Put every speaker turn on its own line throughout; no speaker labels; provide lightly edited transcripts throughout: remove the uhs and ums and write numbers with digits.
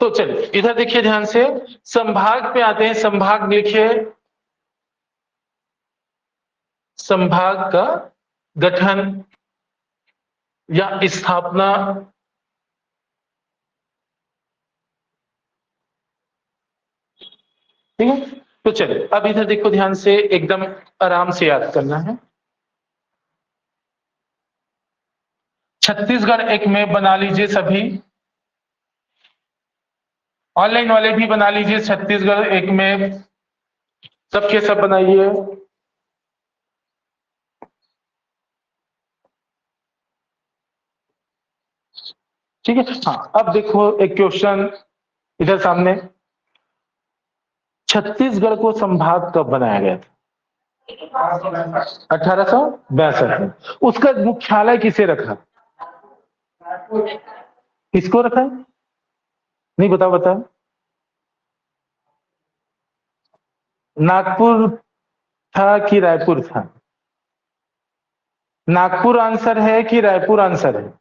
तो चलिए इधर देखिए ध्यान से, संभाग पे आते हैं। संभाग देखिए, संभाग का गठन या स्थापना। ठीक है, तो चलिए अब इधर देखो ध्यान से, एकदम आराम से याद करना है। छत्तीसगढ़ एक मैप बना लीजिए सभी, ऑनलाइन वाले भी बना लीजिए छत्तीसगढ़ एक मैप, सबके सब बनाइए। ठीक है, हाँ अब देखो एक क्वेश्चन इधर सामने, छत्तीसगढ़ को संभाग कब बनाया गया था? 1862 में। उसका मुख्यालय किसे रखा? किसको रखा है? नहीं, बताओ बताओ। नागपुर था कि रायपुर था? नागपुर आंसर है कि रायपुर आंसर है?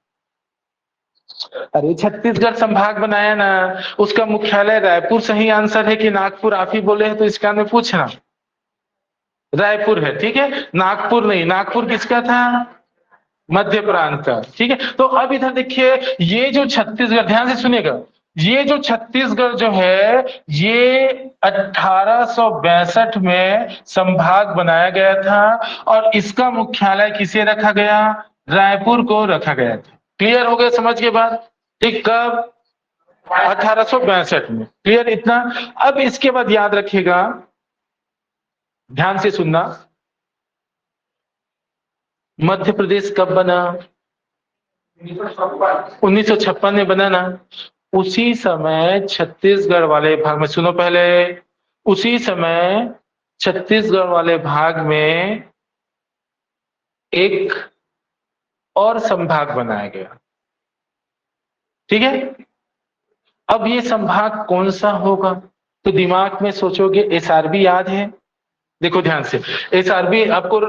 अरे छत्तीसगढ़ संभाग बनाया ना, उसका मुख्यालय रायपुर सही आंसर है कि नागपुर? आप ही बोले हैं तो इसका मैं पूछना। रायपुर है, ठीक है, नागपुर नहीं। नागपुर किसका था? मध्य प्रांत का। ठीक है, तो अब इधर देखिए, ये जो छत्तीसगढ़, ध्यान से सुनिएगा, ये जो छत्तीसगढ़ जो है, ये 1862 में संभाग बनाया गया था और इसका मुख्यालय किसे रखा गया? रायपुर को रखा गया था। क्लियर हो गया, समझ के बाद? ठीक, कब? 1862 में। क्लियर इतना? अब इसके बाद याद रखिएगा, ध्यान से सुनना, मध्य प्रदेश कब बना? 1956 में बना ना। उसी समय छत्तीसगढ़ वाले भाग में, सुनो पहले, उसी समय छत्तीसगढ़ वाले भाग में एक और संभाग बनाया गया। ठीक है, अब ये संभाग कौन सा होगा? तो दिमाग में सोचोगे, एसआरबी याद है? देखो ध्यान से, एसआरबी आपको,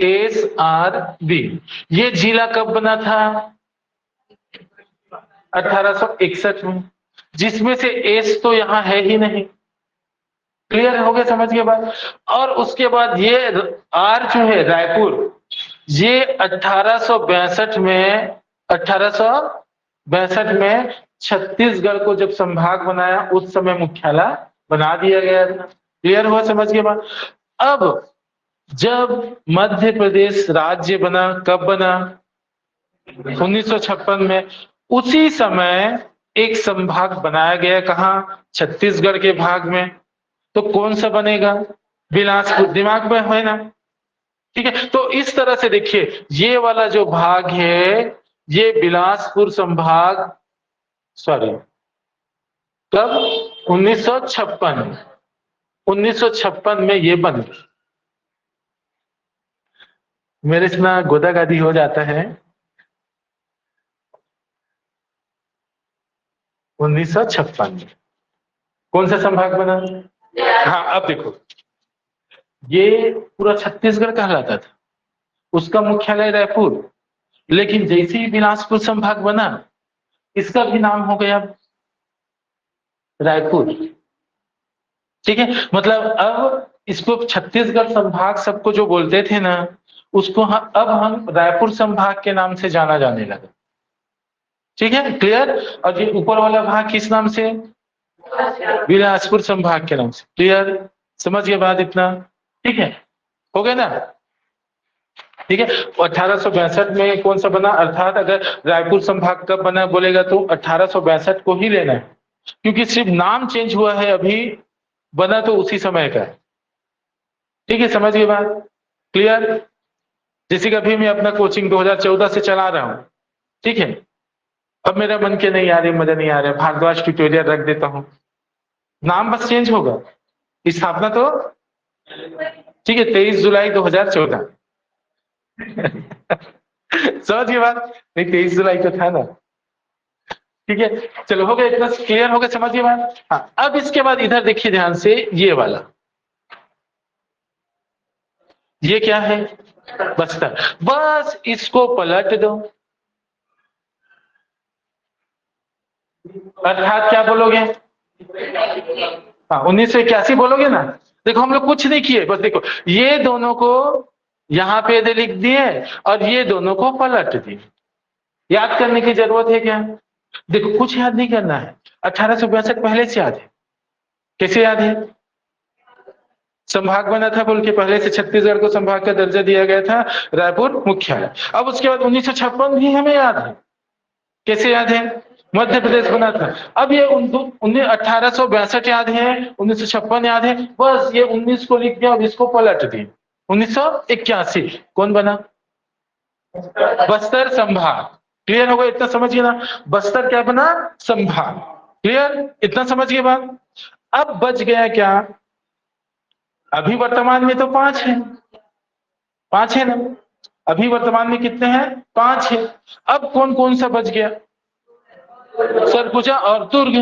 एसआरबी, ये जिला कब बना था? 1861 में, जिसमें से एस तो यहां है ही नहीं। क्लियर हो गया, समझ के बाद? और उसके बाद ये आर जो है, रायपुर, ये 1862 में, 1862 में छत्तीसगढ़ को जब संभाग बनाया, उस समय मुख्यालय बना दिया गया था। क्लियर हुआ, समझ के बाद? अब जब मध्य प्रदेश राज्य बना, कब बना? 1956 में। उसी समय एक संभाग बनाया गया, कहा? छत्तीसगढ़ के भाग में। तो कौन सा बनेगा? बिलासपुर। दिमाग में है ना? ठीक है, तो इस तरह से देखिए, ये वाला जो भाग है, ये बिलासपुर संभाग, सॉरी, कब? 1956। 1956 में ये बन गया। मेरे से ना गोदागादी हो जाता है। 1956 में कौन सा संभाग बना? हाँ, अब देखो, ये पूरा छत्तीसगढ़ कहलाता था, उसका मुख्यालय रायपुर, लेकिन जैसे ही बिलासपुर संभाग बना, इसका भी नाम हो गया रायपुर। ठीक है, मतलब अब इसको छत्तीसगढ़ संभाग सबको जो बोलते थे ना, उसको अब हम रायपुर संभाग के नाम से जाना जाने लगा। ठीक है, क्लियर? और ये ऊपर वाला भाग किस नाम से? बिलासपुर संभाग के नाम से। क्लियर? समझ के बाद इतना? ठीक है, हो गया ना? ठीक है, 1862 में कौन सा बना? अर्थात अगर रायपुर संभाग कब बना बोलेगा तो 1862 को ही लेना है, क्योंकि सिर्फ नाम चेंज हुआ है, अभी बना तो उसी समय का है। ठीक है, समझ गए बात? क्लियर? जैसे कि अभी मैं अपना कोचिंग 2014 से चला रहा हूं, ठीक है, अब मेरा मन के नहीं आ रही, मजा नहीं आ रहा, भारद्वाज ट्यूटोरियल रख देता हूं, नाम बस चेंज होगा, स्थापना तो ठीक है 23 जुलाई 2014। समझ गए बात? नहीं, 23 जुलाई को था ना। ठीक है, चलो हो गया, इतना क्लियर हो गया, समझ गए बात? हाँ, अब इसके बाद इधर देखिए ध्यान से, ये वाला, ये क्या है? बस्तर। बस इसको पलट दो, अर्थात क्या बोलोगे? हाँ, 1981 बोलोगे ना। देखो हम लोग कुछ नहीं किए, बस देखो ये दोनों को यहाँ पे दे लिख दिए और ये दोनों को पलट दिए। याद करने की जरूरत है क्या? देखो कुछ याद नहीं करना है, 1862 पहले से याद है। कैसे याद है? संभाग बना था बोल के पहले से छत्तीसगढ़ को संभाग का दर्जा दिया गया था, रायपुर मुख्यालय। अब उसके बाद 1956 भी हमें याद है। कैसे याद है? मध्य प्रदेश बना था। अब ये 1862 याद है, 1956 याद है, बस ये 19 को लिख दिया, अब इसको पलट दिए। 1981 कौन बना? बस्तर संभाग। क्लियर हो गया? इतना समझिए ना, बस्तर क्या बना? संभाग। क्लियर? इतना समझिए बात। अब बच गया क्या? अभी वर्तमान में तो 5 है, 5 है ना। अभी वर्तमान में कितने हैं? 5 है। अब कौन कौन सा बच गया? सरगुजा और दुर्ग।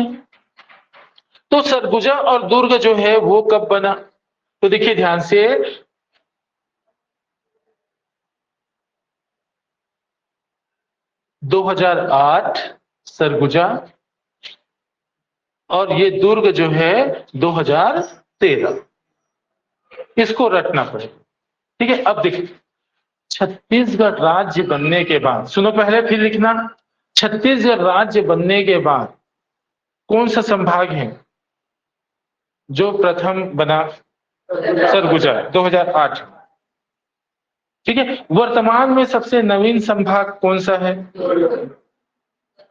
तो सरगुजा और दुर्ग जो है वो कब बना? तो देखिए ध्यान से, 2008 सरगुजा, और ये दुर्ग जो है 2013। इसको रटना पड़ेगा। ठीक है, अब देखिए छत्तीसगढ़ राज्य बनने के बाद, सुनो पहले फिर लिखना, छत्तीसगढ़ राज्य बनने के बाद कौन सा संभाग है जो प्रथम बना? सरगुजा, 2008। ठीक है, वर्तमान में सबसे नवीन संभाग कौन सा है?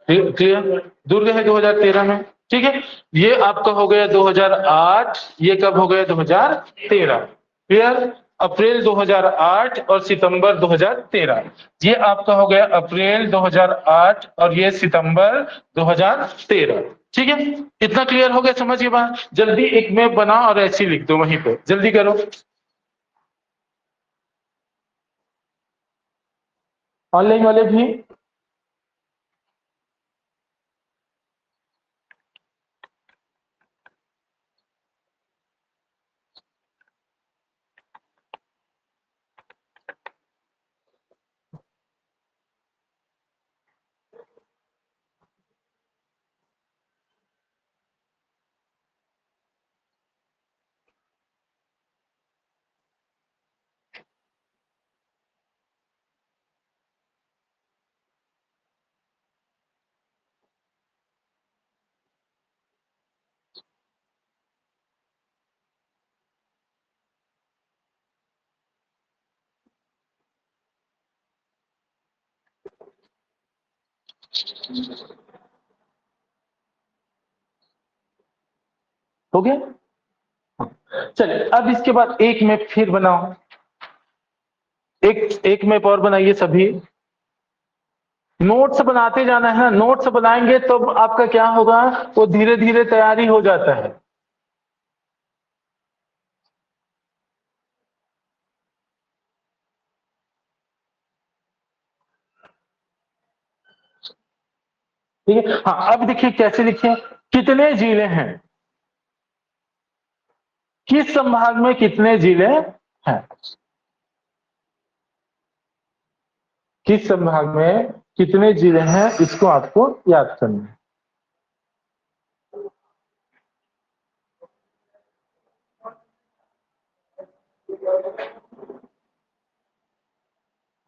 क्लियर? दुर्ग है 2013 में। ठीक है, ये आपका हो गया 2008, ये कब हो गया? 2013। क्लियर? अप्रैल 2008 और सितंबर 2013, ये आपका हो गया अप्रैल 2008 और ये सितंबर 2013। ठीक है, इतना क्लियर हो गया? समझिए बात। जल्दी एक मैप बनाओ और ऐसे लिख दो वहीं पे, जल्दी करो। ऑनलाइन वाले भी। हो गया? चलिए अब इसके बाद एक मैप फिर बनाओ, एक एक मैप और बनाइए सभी। नोट्स बनाते जाना है ना, नोट्स बनाएंगे तो आपका क्या होगा, वो धीरे धीरे तैयारी हो जाता है। ठीक है, हाँ अब देखिए कैसे लिखे, कितने जिले हैं, किस संभाग में कितने जिले हैं, किस संभाग में कितने जिले हैं, इसको आपको याद करना है।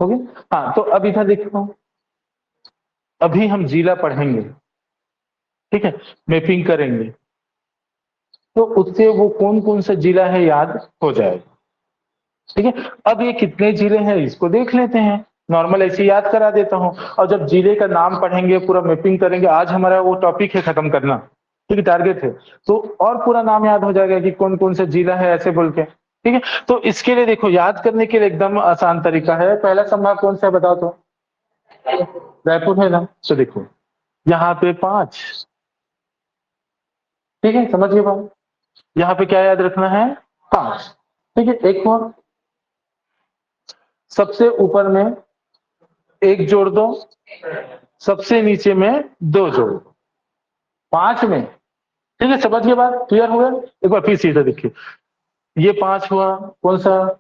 हो गया? हाँ तो अब इधर देखो, अभी हम जिला पढ़ेंगे, ठीक है, मैपिंग करेंगे, तो उससे वो कौन कौन सा जिला है याद हो जाएगा। ठीक है, अब ये कितने जिले हैं इसको देख लेते हैं, नॉर्मल ऐसे याद करा देता हूं, और जब जिले का नाम पढ़ेंगे, पूरा मैपिंग करेंगे, आज हमारा वो टॉपिक है खत्म करना, ठीक है, टारगेट है, तो और पूरा नाम याद हो जाएगा कि कौन कौन सा जिला है ऐसे बोल के। ठीक है, तो इसके लिए देखो याद करने के लिए एकदम आसान तरीका है। पहला संभाग कौन सा है बताओ तो? रायपुर है ना। तो देखो यहाँ पे 5, ठीक है, समझिए बात। यहाँ पे क्या याद रखना है? 5। ठीक है, एक और सबसे ऊपर में 1 जोड़ दो, सबसे नीचे में 2 जोड़ दो, 5 में। ठीक है, समझ के बाद क्लियर हो गया? एक बार फिर सीधा देखिए, ये 5 हुआ, कौन सा?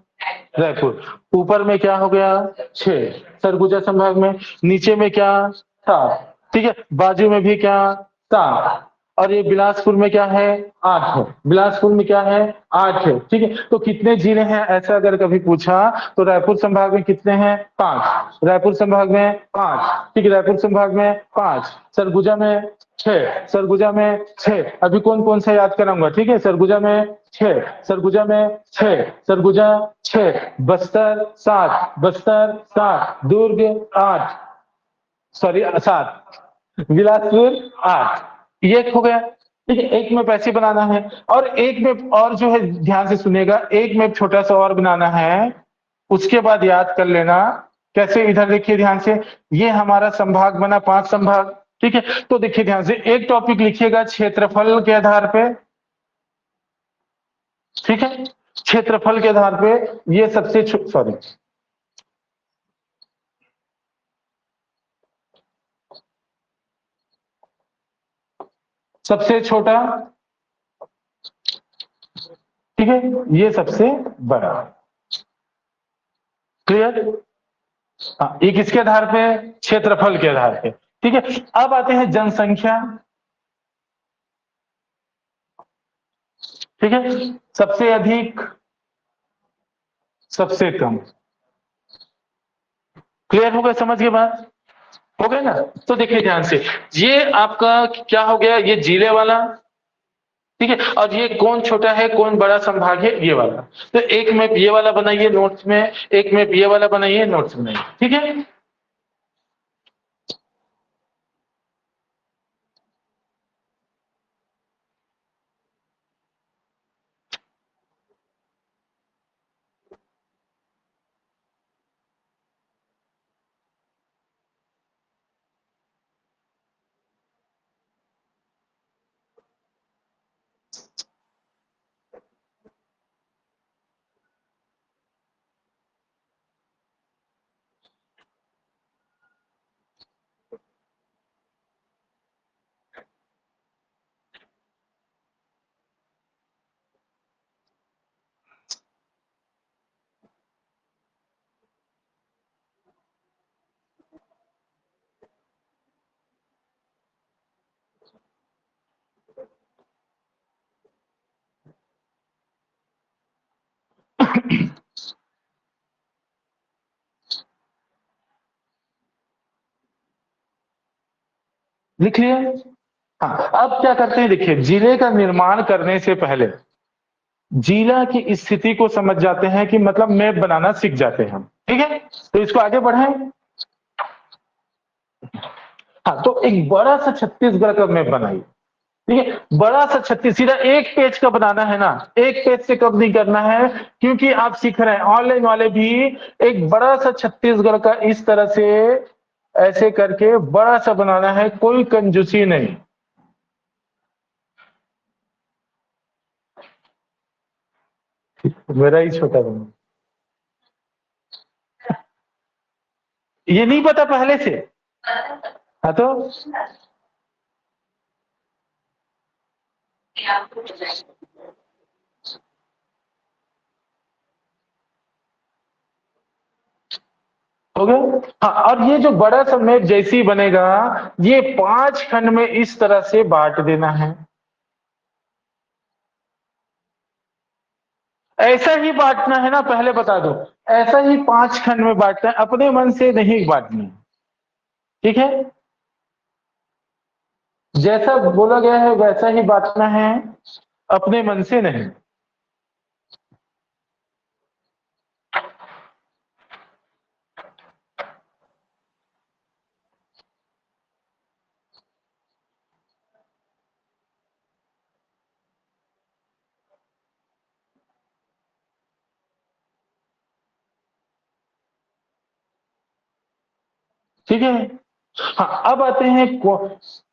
रायपुर। ऊपर में क्या हो गया? 6 सरगुजा संभाग में, नीचे में क्या? 7। ठीक है, बाजू में भी क्या? 7, और ये बिलासपुर में क्या है 8 है, बिलासपुर में क्या है 8 है। ठीक है, तो कितने जिले हैं ऐसा अगर कभी पूछा तो रायपुर संभाग में कितने हैं 5, रायपुर संभाग में 5, ठीक है, रायपुर संभाग में 5, सरगुजा में 6, सरगुजा में 6। अभी कौन कौन सा याद कराऊंगा, ठीक है, सरगुजा में 6, सरगुजा में 6, सरगुजा 6, बस्तर 7, बस्तर 7, दुर्ग 8, सॉरी 7, बिलासपुर 8, ये एक हो गया। ठीक है, एक मैप ऐसे बनाना है, और एक मैप और जो है ध्यान से सुनिएगा, एक मैप छोटा सा और बनाना है, उसके बाद याद कर लेना कैसे। इधर देखिए ध्यान से, ये हमारा संभाग बना 5 संभाग। ठीक है, तो देखिए ध्यान से, एक टॉपिक लिखिएगा क्षेत्रफल के आधार पे। ठीक है, क्षेत्रफल के आधार पे ये सबसे सॉरी सबसे छोटा, ठीक है, ये सबसे बड़ा। क्लियर? हाँ, ये किसके आधार पे, क्षेत्रफल के आधार पे। ठीक है, अब आते हैं जनसंख्या। ठीक है, सबसे अधिक, सबसे कम। क्लियर हो गया, समझ के बात हो गया ना? तो देखिए ध्यान से, ये आपका क्या हो गया, ये जिले वाला। ठीक है, और ये कौन छोटा है कौन बड़ा संभाग है, ये वाला। तो एक मैप ये वाला बनाइए नोट्स में, एक मैप ये वाला बनाइए नोट्स में। ठीक है, लिख लिया। हाँ, अब क्या करते हैं, देखिए जिले का निर्माण करने से पहले जिला की स्थिति को समझ जाते हैं, कि मतलब मैप बनाना सीख जाते हैं हम। ठीक है, तो इसको आगे बढ़ाएं। हाँ, तो एक बड़ा सा छत्तीसगढ़ का मैप बनाइए। ठीक है, बड़ा सा छत्तीस, सीधा एक पेज का बनाना है ना, एक पेज से कम नहीं करना है, क्योंकि आप सीख रहे हैं, ऑनलाइन वाले भी एक बड़ा सा छत्तीसगढ़ का इस तरह से ऐसे करके बड़ा सा बनाना है, कोई कंजूसी नहीं। मेरा ही छोटा बना, ये नहीं पता पहले से। हाँ, तो हो गया। हाँ, और ये जो बड़ा सा मैप जैसे ही बनेगा, ये 5 खंड में इस तरह से बांट देना है। ऐसा ही बांटना है ना, पहले बता दो, ऐसा ही 5 खंड में बांटना है, अपने मन से नहीं बांटना। ठीक है, जैसा बोला गया है वैसा ही बांटना है, अपने मन से नहीं। ठीक है, हाँ, अब आते हैं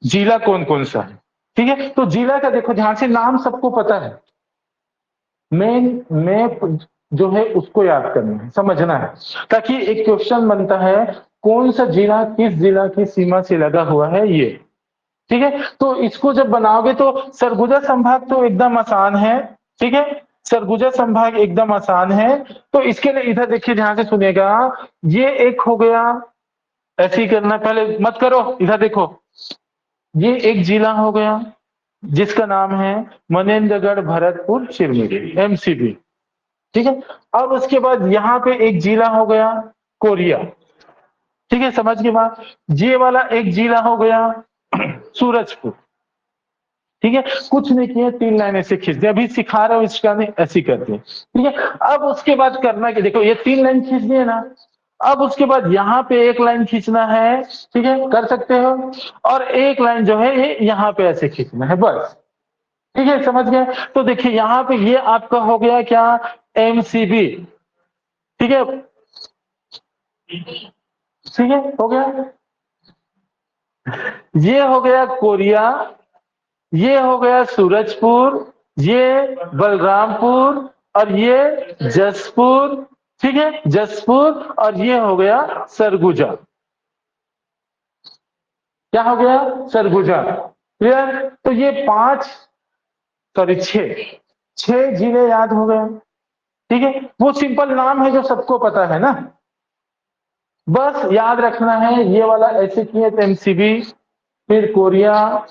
जिला कौन कौन सा है। ठीक है, तो जिला का देखो ध्यान से, नाम सबको पता है, मेन मैप जो है उसको याद करना है, समझना है, ताकि एक क्वेश्चन बनता है कौन सा जिला किस जिला की सीमा से लगा हुआ है ये। ठीक है, तो इसको जब बनाओगे तो सरगुजा संभाग तो एकदम आसान है। ठीक है, सरगुजा संभाग एकदम आसान है। तो इसके लिए इधर देखिए ध्यान से सुनिएगा, ये एक हो गया, ऐसे ही करना, पहले मत करो, इधर देखो, ये एक जिला हो गया जिसका नाम है मनेन्द्रगढ़ भरतपुर चिरमिरी, एमसीबी। ठीक है। अब उसके बाद यहाँ पे एक जिला हो गया कोरिया। ठीक है, समझ के बाद ये वाला एक जिला हो गया सूरजपुर। ठीक है, कुछ नहीं किया, 3 लाइन ऐसे खींच दिया, अभी सिखा रहा हूं इसका, नहीं ऐसी करते हैं। ठीक है, अब उसके बाद करना कि देखो ये 3 लाइन खींच दिए ना, अब उसके बाद यहाँ पे एक लाइन खींचना है। ठीक है, कर सकते हो। और एक लाइन जो है ये यहाँ पे ऐसे खींचना है, बस। ठीक है, समझ गए। तो देखिए यहाँ पे ये आपका हो गया क्या, एमसीबी। ठीक है, ठीक है, हो गया। ये हो गया कोरिया, ये हो गया सूरजपुर, ये बलरामपुर, और ये जसपुर। ठीक है, जसपुर, और ये हो गया सरगुजा। क्या हो गया, सरगुजा। क्लियर। तो ये 5, सॉरी 6 जिले याद हो गए। ठीक है, वो सिंपल नाम है जो सबको पता है ना, बस याद रखना है। ये वाला ऐसे किए एमसीबी, फिर कोरिया,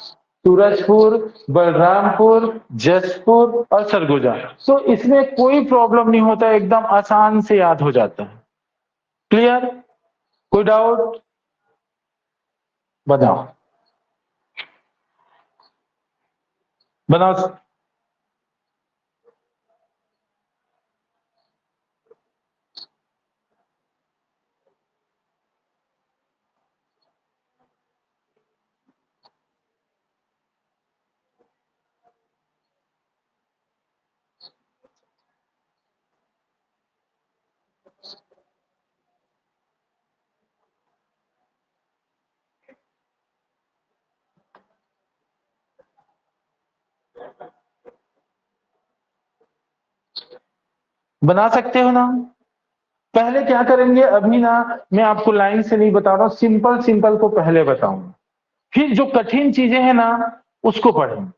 सूरजपुर, बलरामपुर, जसपुर और सरगुजा। तो इसमें कोई प्रॉब्लम नहीं होता, एकदम आसान से याद हो जाता है। क्लियर, कोई डाउट बताओ, बनाओ। बना सकते हो ना। पहले क्या करेंगे, अभी ना मैं आपको लाइन से नहीं बता रहा हूं, सिंपल सिंपल को पहले बताऊंगा, फिर जो कठिन चीजें हैं ना उसको पढ़ेंगे।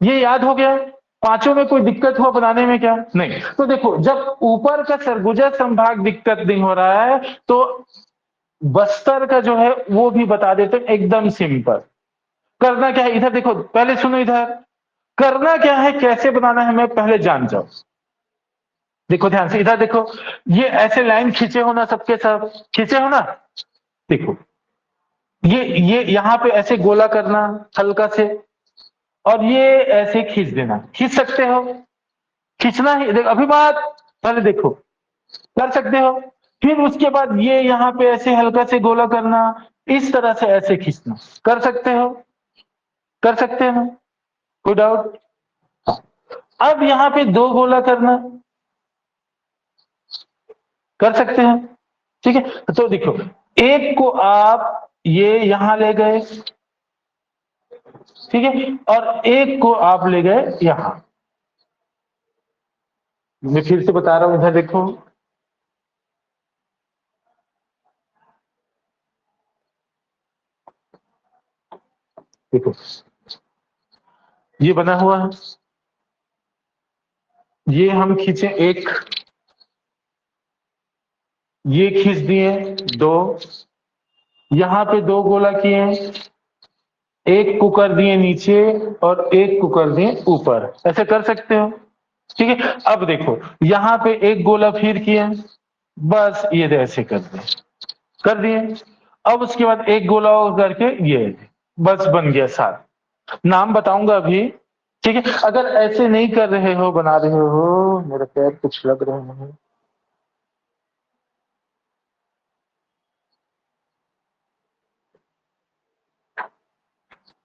ये याद हो गया। पांचों में कोई दिक्कत हुआ बनाने में क्या, नहीं। तो देखो, जब ऊपर का सरगुजा संभाग दिक्कत नहीं हो रहा है, तो बस्तर का जो है वो भी बता देते हैं, एकदम सिंपल। करना क्या है, इधर देखो, पहले सुनो, इधर करना क्या है, कैसे बनाना है, मैं पहले जान जाओ। देखो ध्यान से, इधर देखो, ये ऐसे लाइन खींचे हो ना, सबके सब खींचे हो ना। देखो, ये यहां पे ऐसे गोला करना हल्का से, और ये ऐसे खींच देना, खींच सकते हो, खींचना ही, देखो अभी बात, पहले देखो, कर सकते हो। फिर उसके बाद ये यहाँ पे ऐसे हल्का से गोला करना, इस तरह से ऐसे खींचना, कर सकते हो, कर सकते हो, कोई डाउट। अब यहाँ पे 2 गोला करना, कर सकते हैं। ठीक है, तो देखो, एक को आप ये यहां ले गए, ठीक है, और एक को आप ले गए यहां। मैं फिर से बता रहा हूं, इधर देखो, देखो ये बना हुआ है, ये हम खींचे एक, ये खींच दिए 2, यहां पे 2 गोला किए, एक को कर दिए नीचे और एक को कर दिए ऊपर, ऐसे कर सकते हो। ठीक है, अब देखो यहां पे एक गोला फिर किए, बस ये ऐसे कर दिए। अब उसके बाद एक गोला और करके ये, बस बन गया 7। नाम बताऊंगा अभी। ठीक है, अगर ऐसे नहीं कर रहे हो, बना रहे हो, मेरे पैर कुछ लग रहे हैं।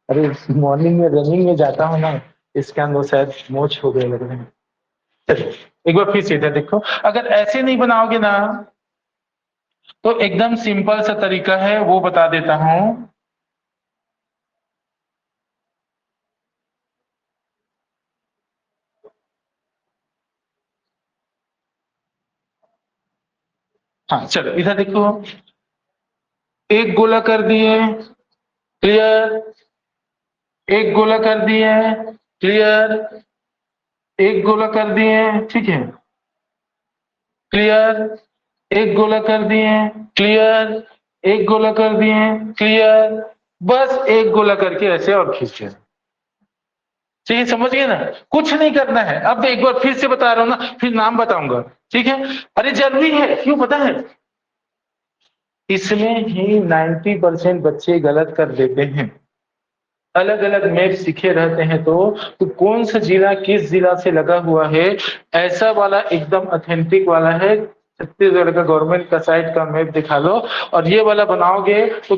अरे मॉर्निंग में रनिंग में जाता हूँ ना, इसके अंदर शायद मोच हो गए लग रहे हैं। चलो एक बार फिर से इधर देखो, अगर ऐसे नहीं बनाओगे ना, तो एकदम सिंपल सा तरीका है, वो बता देता हूं। हाँ चलो, इधर देखो, एक गोला कर दिए, क्लियर, एक गोला कर दिए, क्लियर, एक गोला कर दिए, ठीक है, क्लियर, एक गोला कर दिए, क्लियर, एक गोला कर दिए, क्लियर, बस एक गोला करके ऐसे और खींच लेना। ठीक है, समझ गए ना, कुछ नहीं करना है। अब एक बार फिर से बता रहा हूं ना, फिर नाम बताऊंगा। ठीक है, अरे जरूरी है, क्यों पता है, इसमें ही 90% बच्चे गलत कर देते हैं। अलग अलग मैप सीखे रहते हैं तो कौन सा जिला किस जिला से लगा हुआ है, ऐसा वाला एकदम ऑथेंटिक वाला है। छत्तीसगढ़ का गवर्नमेंट का साइट का मैप दिखा लो, और ये वाला बनाओगे तो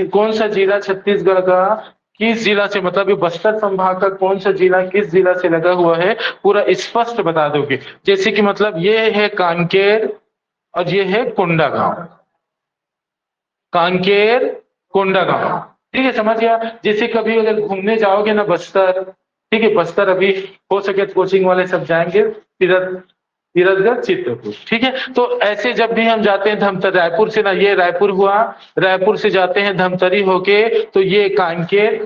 कौन सा जिला छत्तीसगढ़ का किस जिला से, मतलब ये बस्तर संभाग का कौन सा जिला किस जिला से लगा हुआ है, पूरा स्पष्ट बता दोगे। जैसे कि मतलब ये है कांकेर और ये है कोंडागांव, कांकेर कोंडागांव। ठीक है, समझ गया। जैसे कभी अगर घूमने जाओगे ना बस्तर, ठीक है, बस्तर अभी हो सके तो कोचिंग वाले सब जाएंगे, तीरथगढ़ चित्रकूट। ठीक है, तो ऐसे जब भी हम जाते हैं धमतर, रायपुर से ना, ये रायपुर हुआ, रायपुर से जाते हैं धमतरी होके तो ये कांकेर।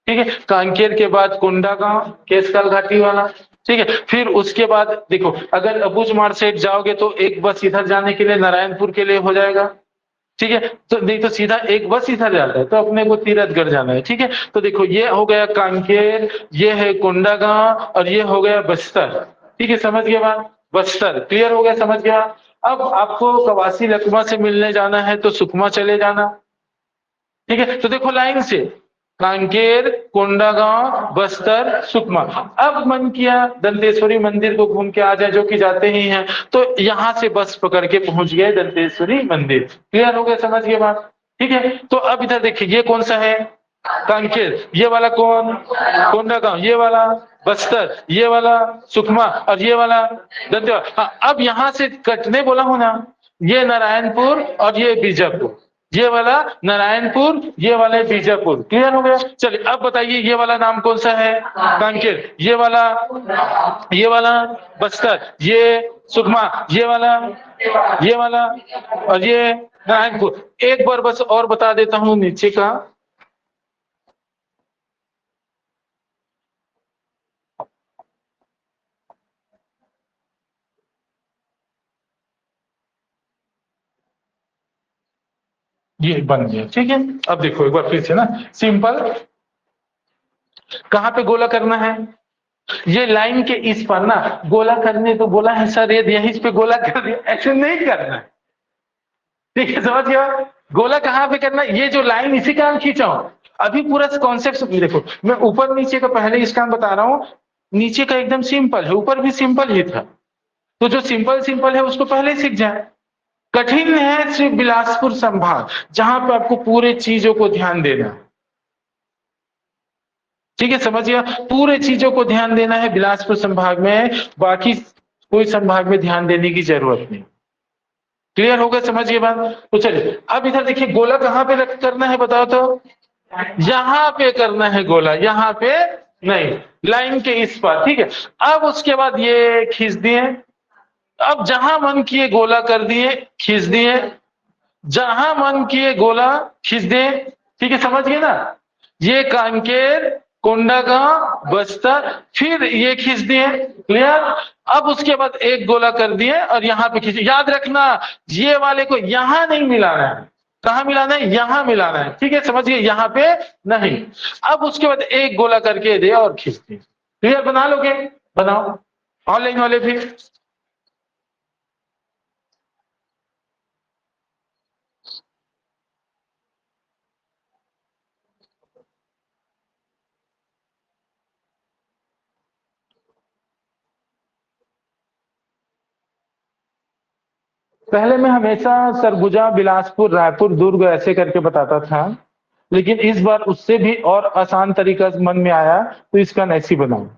ठीक है, कांकेर के बाद कोंडागांव, केसकाल घाटी वाला। ठीक है, फिर उसके बाद देखो, अगर अबूझमाड़ साइड जाओगे तो एक बस इधर जाने के लिए नारायणपुर के लिए हो जाएगा। ठीक है, तो नहीं तो सीधा एक बस इधर जाता है तो अपने को तीरथगढ़ जाना है। ठीक है, तो देखो ये हो गया कांकेर, ये है कोंडागांव और ये हो गया बस्तर। ठीक है, समझ गया बात, बस्तर क्लियर हो गया, समझ गया। अब आपको कवासी लकवा से मिलने जाना है तो सुकमा चले जाना। ठीक है, तो देखो लाइन से, कांकेर, कोंडागांव, बस्तर, सुकमा। अब मन किया दंतेश्वरी मंदिर को घूम के आ जाए, जो कि जाते ही हैं, तो यहां से बस पकड़ के पहुंच गए दंतेश्वरी मंदिर। क्लियर हो गया, समझ गए बात। ठीक है, तो अब इधर देखिए ये कौन सा है, कांकेर, ये वाला कौन, कोंडागांव, ये वाला बस्तर, ये वाला सुकमा और ये वाला दंतेवाड़ा। हाँ, अब यहां से कटने बोला हूं ना, ये नारायणपुर और ये बीजापुर, ये वाला नारायणपुर, ये वाला बीजापुर। क्लियर हो गया, चलिए अब बताइए ये वाला नाम कौन सा है, कांकेर, ये वाला बस्तर, ये सुकमा, ये वाला और ये नारायणपुर। एक बार बस और बता देता हूं नीचे का, ये बन गया। ठीक है, अब देखो एक बार फिर से ना, सिंपल, कहां पे गोला करना है, ये लाइन के इस पर ना गोला करने तो बोला है सर, ये यहीं पे गोला कर दिया, ऐसे नहीं करना है। ठीक है, समझ गया, गोला कहां पे करना, ये जो लाइन इसी का हम खींचा हूं। अभी पूरा कॉन्सेप्ट देखो, मैं ऊपर नीचे का पहले इसका बता रहा हूं, नीचे का एकदम सिंपल है, ऊपर भी सिंपल ही था, तो जो सिंपल सिंपल है उसको पहले सीख जाए। कठिन है सिर्फ बिलासपुर संभाग, जहां पे आपको पूरे चीजों को ध्यान देना है। ठीक है, समझिए, पूरे चीजों को ध्यान देना है बिलासपुर संभाग में, बाकी कोई संभाग में ध्यान देने की जरूरत नहीं। क्लियर हो गया, समझिए बात। तो चलिए अब इधर देखिए, गोला कहां पे करना है बताओ तो, यहां पे करना है गोला, यहां पे नहीं, लाइन के इस पर। ठीक है, अब उसके बाद ये खींच दिए, अब जहां मन किए गोला कर दिए, खींच दिए, जहां मन किए गोला खींच दिए। ठीक है, समझ गए ना, ये कांकेर, कोंडागांव, बस्तर, फिर ये खींच दिए। क्लियर, अब उसके बाद एक गोला कर दिए और यहां पे खींचे। याद रखना, ये वाले को यहां नहीं मिलाना है, कहां मिलाना है, यहां मिलाना है। ठीक है, समझिए, यहां पे नहीं। अब उसके बाद एक गोला करके दे और खींच दिए। क्लियर, बना लोगे, बनाओ, ऑनलाइन वाले भी। पहले मैं हमेशा सरगुजा, बिलासपुर, रायपुर, दुर्ग ऐसे करके बताता था, लेकिन इस बार उससे भी और आसान तरीका मन में आया तो इसका नैसी बनाऊं।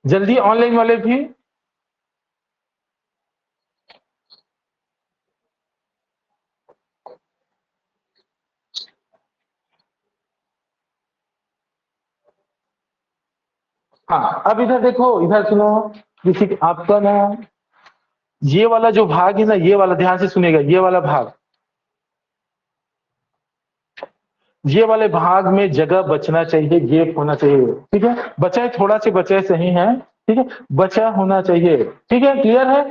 जल्दी ऑनलाइन वाले भी। हाँ, अब इधर देखो, इधर सुनो, जैसे कि आपका ना ये वाला जो भाग है ना, ये वाला ध्यान से सुनिएगा, ये वाला भाग, ये वाले भाग में जगह बचना चाहिए, गैप होना चाहिए, ठीक है, बचाए थोड़ा से बचाए सही है, ठीक है, बचा होना चाहिए, ठीक है, क्लियर है।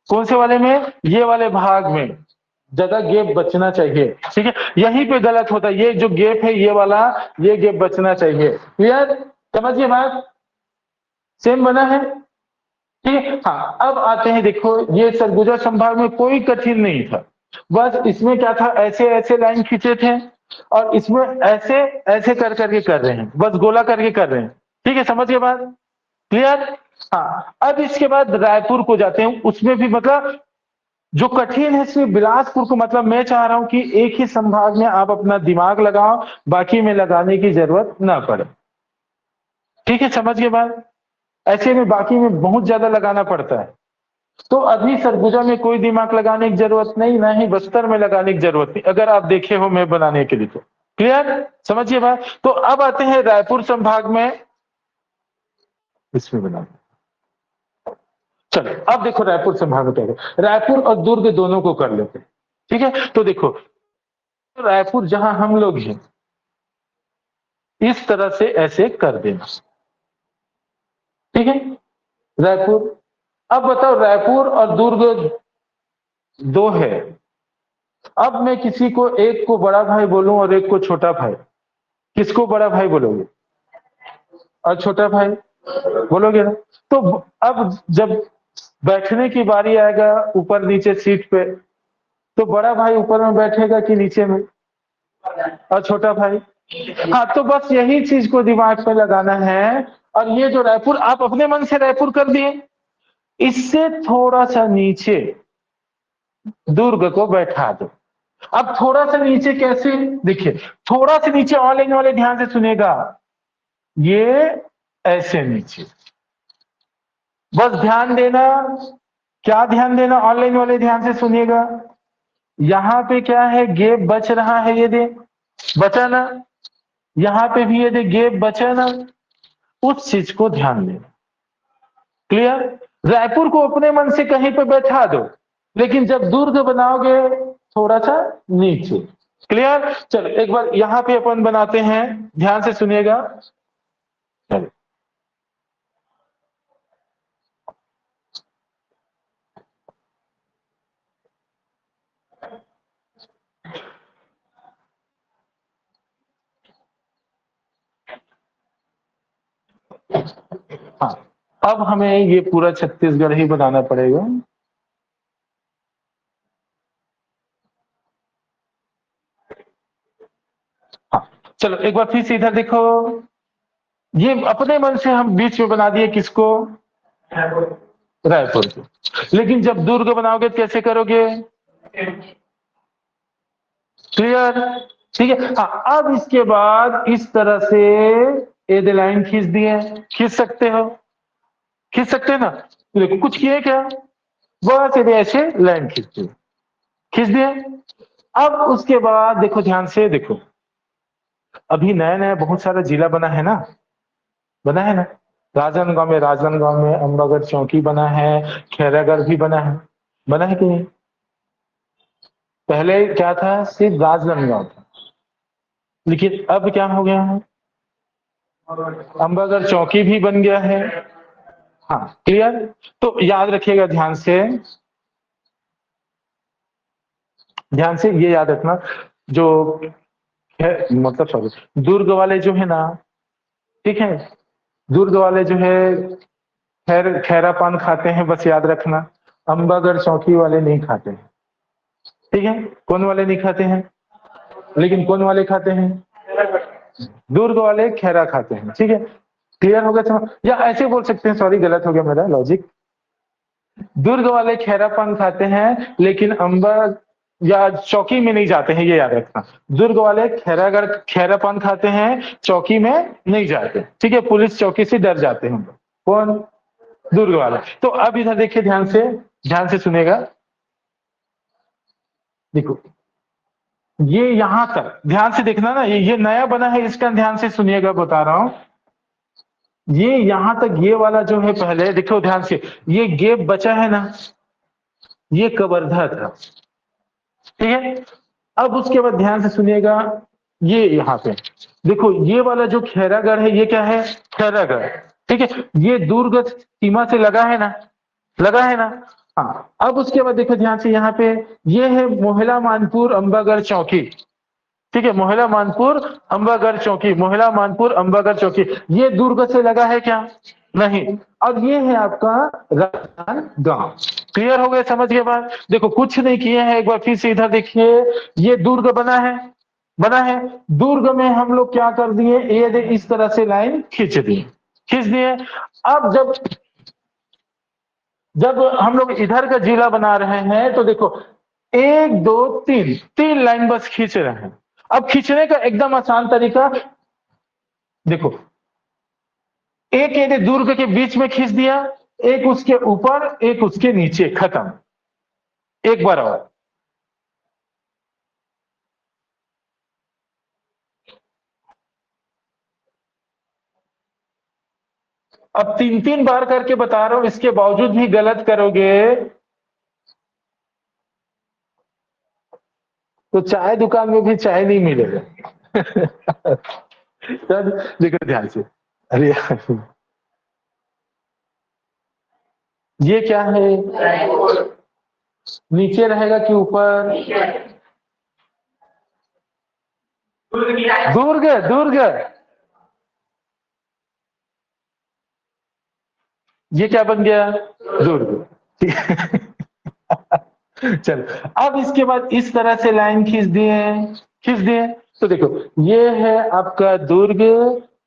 कौन से वाले में, ये वाले भाग में जगह गैप बचना चाहिए, ठीक है, यहीं पे गलत होता है, ये जो गैप है ये वाला, ये गैप बचना चाहिए, क्लियर, समझिए बात, सेम बना है, ठीक है। हाँ, अब आते हैं, देखो ये सरगुजा संभाग में कोई कठिन नहीं था, बस इसमें क्या था, ऐसे ऐसे लाइन खींचे थे और इसमें ऐसे ऐसे कर करके कर रहे हैं, बस गोला करके कर रहे हैं, ठीक है, समझ गए बात, क्लियर। हाँ, अब इसके बाद रायपुर को जाते हैं, उसमें भी मतलब जो कठिन है सिर्फ बिलासपुर को, मतलब मैं चाह रहा हूं कि एक ही संभाग में आप अपना दिमाग लगाओ, बाकी में लगाने की जरूरत ना पड़े, ठीक है, समझ गए बात, ऐसे में बाकी में बहुत ज्यादा लगाना पड़ता है, तो अभी सरगुजा में कोई दिमाग लगाने की जरूरत नहीं, ना ही बस्तर में लगाने की जरूरत नहीं, अगर आप देखे हो मैं बनाने के लिए, तो क्लियर, समझिए बात। तो अब आते हैं रायपुर संभाग में, इसमें बना, चलो अब देखो रायपुर संभाग में क्या है, रायपुर और दुर्ग दोनों को कर लेते हैं, ठीक है, तो देखो रायपुर जहां हम लोग हैं, इस तरह से ऐसे कर देना, ठीक है, रायपुर, अब बताओ रायपुर और दुर्ग दो है, अब मैं किसी को, एक को बड़ा भाई बोलूं और एक को छोटा भाई, किसको बड़ा भाई बोलोगे और छोटा भाई बोलोगे ना, तो अब जब बैठने की बारी आएगा ऊपर नीचे सीट पे, तो बड़ा भाई ऊपर में बैठेगा कि नीचे में, और छोटा भाई, हाँ, तो बस यही चीज को दिमाग पे लगाना है, और ये जो रायपुर आप अपने मन से रायपुर कर दिए, इससे थोड़ा सा नीचे दुर्ग को बैठा दो, अब थोड़ा सा नीचे कैसे, देखिए थोड़ा सा नीचे, ऑनलाइन वाले ध्यान से सुनेगा, ये ऐसे नीचे, बस ध्यान देना, क्या ध्यान देना, ऑनलाइन वाले ध्यान से सुनिएगा, यहां पे क्या है, गैप बच रहा है, ये दे बचा ना, यहां पे भी ये दे गैप बचा ना, उस चीज को ध्यान देना, क्लियर। रायपुर को अपने मन से कहीं पे बैठा दो, लेकिन जब दुर्ग बनाओगे थोड़ा सा नीचे, क्लियर। चलो एक बार यहां पे अपन बनाते हैं, ध्यान से सुनिएगा, चलो हाँ, अब हमें ये पूरा छत्तीसगढ़ ही बनाना पड़ेगा, हाँ, चलो एक बार फिर से इधर देखो, ये अपने मन से हम बीच में बना दिए, किसको, रायपुर को, लेकिन जब दुर्ग बनाओगे तो कैसे करोगे, क्लियर, ठीक है। हाँ, अब इसके बाद इस तरह से ये लाइन खींच दिए, खींच सकते हो, खींच सकते हैं ना, देखो कुछ किए क्या, बस ये ऐसे लाइन खींच दिए, खींच दिए। अब उसके बाद देखो ध्यान से देखो, अभी नया नया बहुत सारा जिला बना है ना, बना है ना, राजनांदगांव में अम्बागढ़ चौकी बना है, खैरागढ़ भी बना है कि नहीं, पहले क्या था, सिर्फ राजनांदगांव था, लेकिन अब क्या हो गया है, अम्बागढ़ चौकी भी बन गया है, हाँ, क्लियर। तो याद रखिएगा ध्यान से, ध्यान से ये याद रखना, जो मतलब सॉरी, दुर्ग वाले जो है ना, ठीक है, दुर्ग वाले जो है खैरा पान खाते हैं, बस याद रखना, अम्बागढ़ चौकी वाले नहीं खाते हैं, ठीक है, कौन वाले नहीं खाते हैं, लेकिन कौन वाले खाते हैं, दुर्ग वाले खैरा खाते हैं, ठीक है, क्लियर हो गया समझ, या ऐसे बोल सकते हैं, सॉरी गलत हो गया मेरा लॉजिक, दुर्ग वाले खैरा पान खाते हैं लेकिन अम्बा या चौकी में नहीं जाते हैं, ये याद रखना, दुर्ग वाले खैरा पान खाते हैं, चौकी में नहीं जाते, ठीक है, पुलिस चौकी से डर जाते हैं, कौन, दुर्ग वाले। तो अब इधर देखिए ध्यान से सुनेगा, देखो ये यहां तक ध्यान से देखना ना, ये नया बना है, इसका ध्यान से सुनिएगा, बता रहा हूं, ये यहां तक, ये वाला जो है पहले देखो ध्यान से, ये गैप बचा है ना, ये कवर्धा था, ठीक है। अब उसके बाद ध्यान से सुनिएगा, ये यहाँ पे देखो, ये वाला जो खैरागढ़ है, ये क्या है? खैरागढ़, ठीक है। ये दुर्ग सीमा से लगा है ना, लगा है ना। हाँ, अब उसके बाद देखो ध्यान से, यहाँ पे ये है मोहला मानपुर अंबागढ़ चौकी, ठीक है। मोहला मानपुर अंबागढ़ चौकी, मोहला मानपुर अंबागढ़ चौकी, ये दुर्ग से लगा है क्या? नहीं। अब ये है आपका राजस्थान गांव। क्लियर हो गए? समझ के बाद देखो, कुछ नहीं किए हैं, एक बार फिर से इधर देखिए, ये दुर्ग बना है, बना है। दुर्ग में हम लोग क्या कर दिए, ये इस तरह से लाइन खींच दिए, खींच दिए। अब जब जब हम लोग इधर का जिला बना रहे हैं, तो देखो, एक दो तीन, तीन लाइन बस खींच रहे हैं। अब खींचने का एकदम आसान तरीका देखो, एक ये दुर्ग के बीच में खींच दिया, एक उसके ऊपर, एक उसके नीचे, खत्म। एक बार और, अब तीन तीन बार करके बता रहा हूं, इसके बावजूद भी गलत करोगे तो चाय दुकान में भी चाय नहीं मिलेगा। तब देखो ध्यान से, अरे ये क्या है? नीचे रहेगा कि ऊपर? दुर्ग, दुर्ग। ये क्या बन गया? दुर्ग। चलो, अब इसके बाद इस तरह से लाइन खींच दिए, खींच दिए। तो देखो, ये है आपका दुर्ग,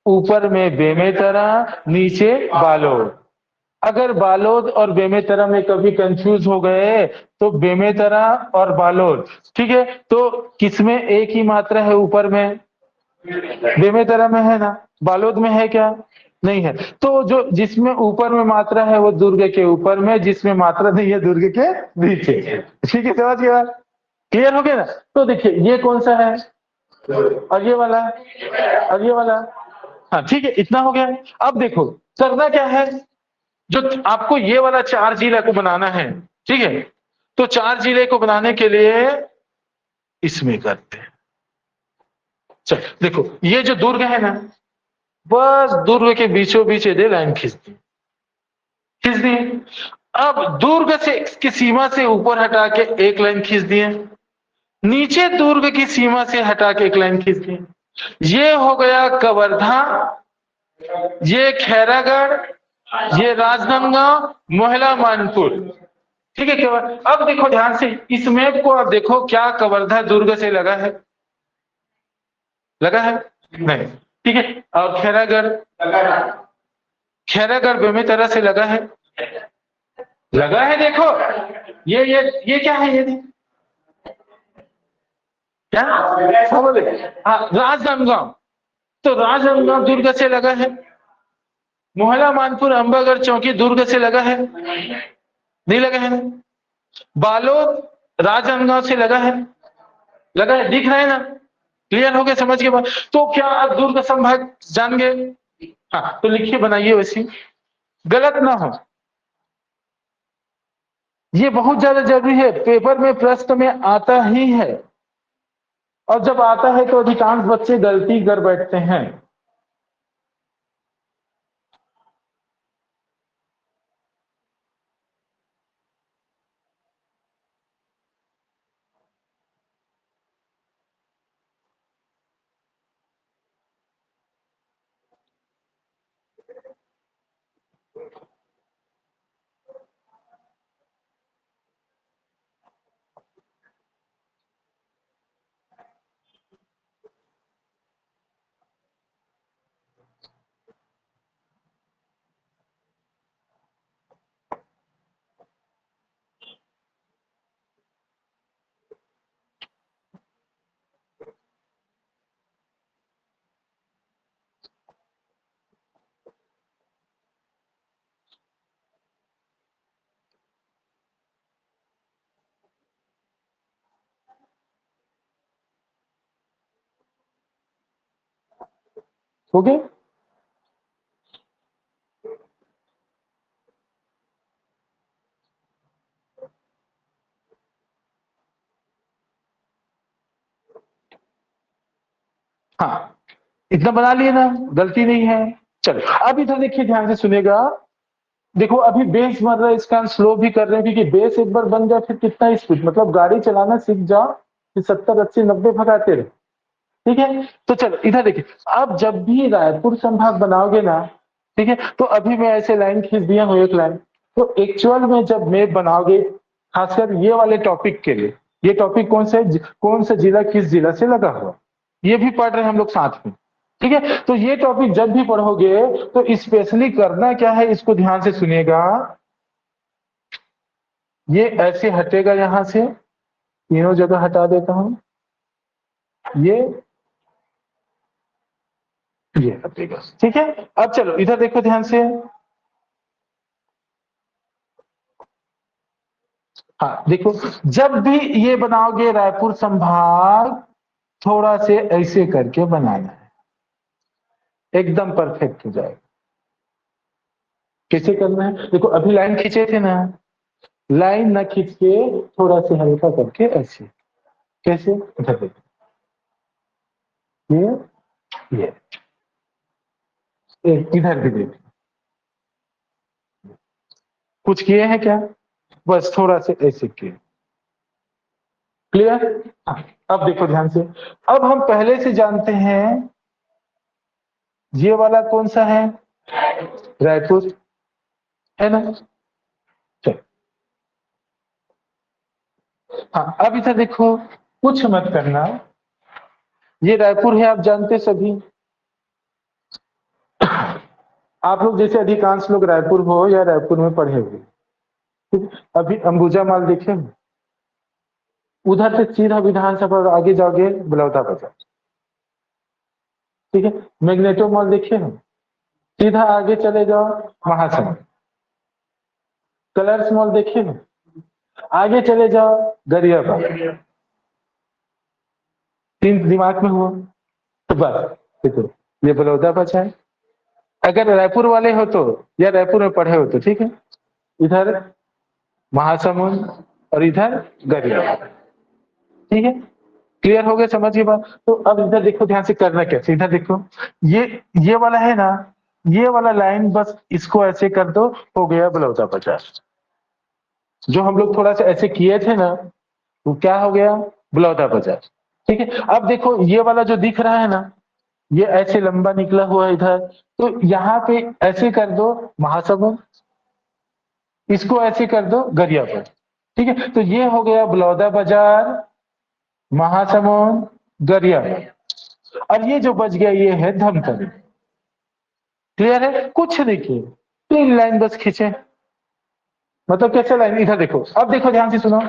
ऊपर में बेमेतरा, नीचे बालोद। अगर बालोद और बेमेतरा में कभी कंफ्यूज हो गए, तो बेमेतरा और बालोद, ठीक है, तो किसमें एक ही मात्रा है ऊपर में? बेमेतरा में है ना, बालोद में है क्या? नहीं है। तो जो जिसमें ऊपर में मात्रा है वो दुर्ग के ऊपर में, जिसमें मात्रा नहीं है दुर्ग के नीचे। ठीक है, समझ गया? क्लियर हो गया ना? तो देखिए, ये कौन सा है, और ये वाला, और ये वाला। हाँ, ठीक है, इतना हो गया। अब देखो, करना क्या है, जो आपको ये वाला चार जिले को बनाना है, ठीक है। तो चार जिले को बनाने के लिए इसमें करते हैं। चल देखो, ये जो दुर्ग है ना, बस दुर्ग के बीचों बीच ये लाइन खींच दी, खींच दी। अब दुर्ग से की सीमा से ऊपर हटा के एक लाइन खींच दिए, नीचे दुर्ग की सीमा से हटा के एक लाइन खींच दिए। ये हो गया कवर्धा, ये खैरागढ़, ये राजनांदगांव, मोहला मानपुर, ठीक है। केवल अब देखो ध्यान से, इस मैप को आप देखो, क्या कवर्धा दुर्ग से लगा है? लगा है? नहीं, ठीक है। और खैरागढ़, खैरागढ़ बेमेतरा से लगा है? लगा है, देखो। ये क्या है, ये देखो। क्या? हाँ, बोले। हाँ, राजनांदगांव, तो राजनांदगांव दुर्ग से लगा है। मोहला मानपुर अंबागढ़ चौकी दुर्ग से लगा है? नहीं लगा है ना। बालोद राजनांदगांव से लगा है? लगा है, दिख रहा है ना? क्लियर हो गया? समझ के बाद तो क्या आप दुर्ग संभाग जान गए? हाँ, तो लिखिए, बनाइए वैसी, गलत ना हो। ये बहुत ज्यादा जरूरी है, पेपर में प्रश्न में आता ही है, और जब आता है तो अधिकांश बच्चे गलती कर बैठते हैं। हो गया? हाँ, इतना बना लिए ना, गलती नहीं है। चलो अब इधर देखिए, ध्यान से सुनेगा। देखो अभी बेस बन रहा है, इसका स्लो भी कर रहे हैं, क्योंकि बेस एक बार बन गया फिर कितना स्पीड, मतलब गाड़ी चलाना सीख जाओ, फिर 70 80 90 भगाते रहो। ठीक है, तो चलो इधर देखिए। अब जब भी रायपुर संभाग बनाओगे ना, ठीक है, तो अभी मैं ऐसे लाइन खींच दिया हूँ एक लाइन। तो एक्चुअल में जब मैप बनाओगे, खासकर ये वाले टॉपिक के लिए, ये टॉपिक कौन सा है, कौन सा जिला किस जिला से लगा हुआ, ये भी पढ़ रहे हैं हम लोग साथ में। ठीक है, तो ये टॉपिक जब भी पढ़ोगे तो स्पेशली करना क्या है, इसको ध्यान से सुनिएगा। ये ऐसे हटेगा, यहां से तीनों जगह हटा देता हूं, ये ये हटेगा। ठीक है, अब चलो इधर देखो ध्यान से। हाँ देखो, जब भी ये बनाओगे रायपुर संभाग, थोड़ा से ऐसे करके बनाना है, एकदम परफेक्ट हो जाएगा। कैसे करना है, देखो अभी लाइन खींचे थे ना, लाइन ना खींच के थोड़ा से हल्का करके ऐसे। कैसे, इधर देखो, ये इधर भी देखो, कुछ किए हैं क्या, बस थोड़ा से ऐसे किए। क्लियर। हाँ, अब देखो ध्यान से। अब हम पहले से जानते हैं, ये वाला कौन सा है, रायपुर, है ना। चलो, हाँ अब इधर देखो, कुछ मत करना, ये रायपुर है, आप जानते सभी। आप लोग जैसे अधिकांश लोग रायपुर हो या रायपुर में पढ़े हुए, ठीक है? अभी अंबुजा माल देखे हो? उधर से सीधा विधानसभा और आगे जाओगे बलौदा बाजार। ठीक है, मैग्नेटो मॉल देखे हो? सीधा आगे चले जाओ महासमुंद। कलर्स मॉल देखे हो? आगे चले जाओ गरियाबाग। तीन दिमाग में हुआ, तो बस देखो, ये बलौदा बाजार। अगर रायपुर वाले हो तो, या रायपुर में पढ़े हो तो ठीक है, इधर महासमुंद और इधर गरियाबाग। ठीक है, क्लियर हो गया, समझ की बात। तो अब इधर देखो ध्यान से, करना कैसे, इधर देखो, ये ये वाला है ना, ये वाला लाइन बस इसको ऐसे कर दो, हो गया बलौदा बाजार। जो हम लोग थोड़ा सा ऐसे किए थे ना, वो क्या हो गया, बलौदा बाजार। ठीक है, अब देखो ये वाला जो दिख रहा है ना, ये ऐसे लंबा निकला हुआ है इधर, तो यहाँ पे ऐसे कर दो महासमुंद, इसको ऐसे कर दो गरियाबंद। ठीक है, तो ये हो गया बलौदा बाजार, महासमुंद, गरियाबंद। और ये जो बच गया ये है धमतरी। क्लियर है, कुछ नहीं किए, तीन लाइन बस खींचे। मतलब कैसे लाइन, इधर देखो, अब देखो ध्यान से सुनो,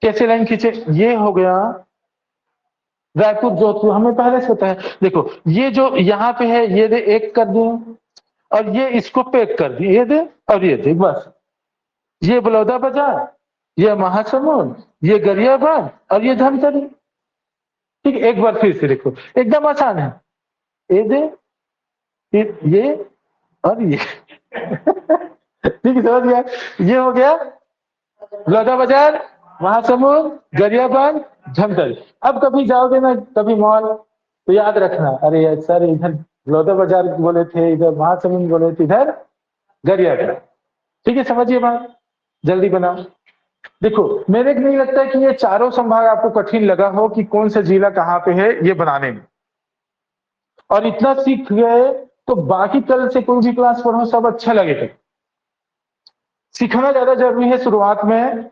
कैसे लाइन खींचे, ये हो गया रायपुर जोधपुर, हमें पहले से पता है। देखो ये जो यहाँ पे है, ये दे एक कर दिए, और ये इसको पैक कर दिए, ये दे और ये दे, बस। ये बलौदा बाजार, ये महासमुंद, ये गरियाबंद और ये धमतरी। ठीक है, एक बार फिर से देखो, एकदम आसान है। ये दे, फिर ये और ये। ठीक है, समझ गया। ये हो गया बलौदा बाजार, महासमुंद, गरियाबंद, धमतरी। अब कभी जाओगे ना, कभी मॉल, तो याद रखना, अरे यार सर इधर बलौदा बाजार बोले थे, इधर महासमुंद बोले थे, इधर गरियाबंद। ठीक है, समझिए बात, जल्दी बनाओ। देखो मेरे को नहीं लगता कि ये चारों संभाग आपको कठिन लगा हो कि कौन सा जिला कहाँ पे है ये बनाने में। और इतना सीख गए तो बाकी कल से कोई भी क्लास पढ़ो सब अच्छा लगेगा। सीखना ज्यादा जरूरी है शुरुआत में।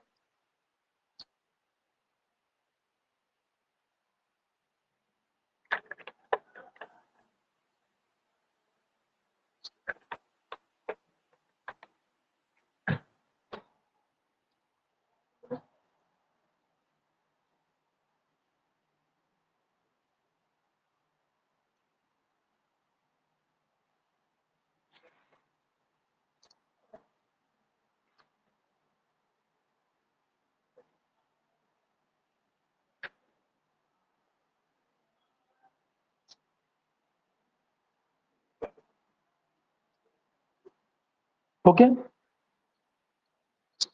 ओके,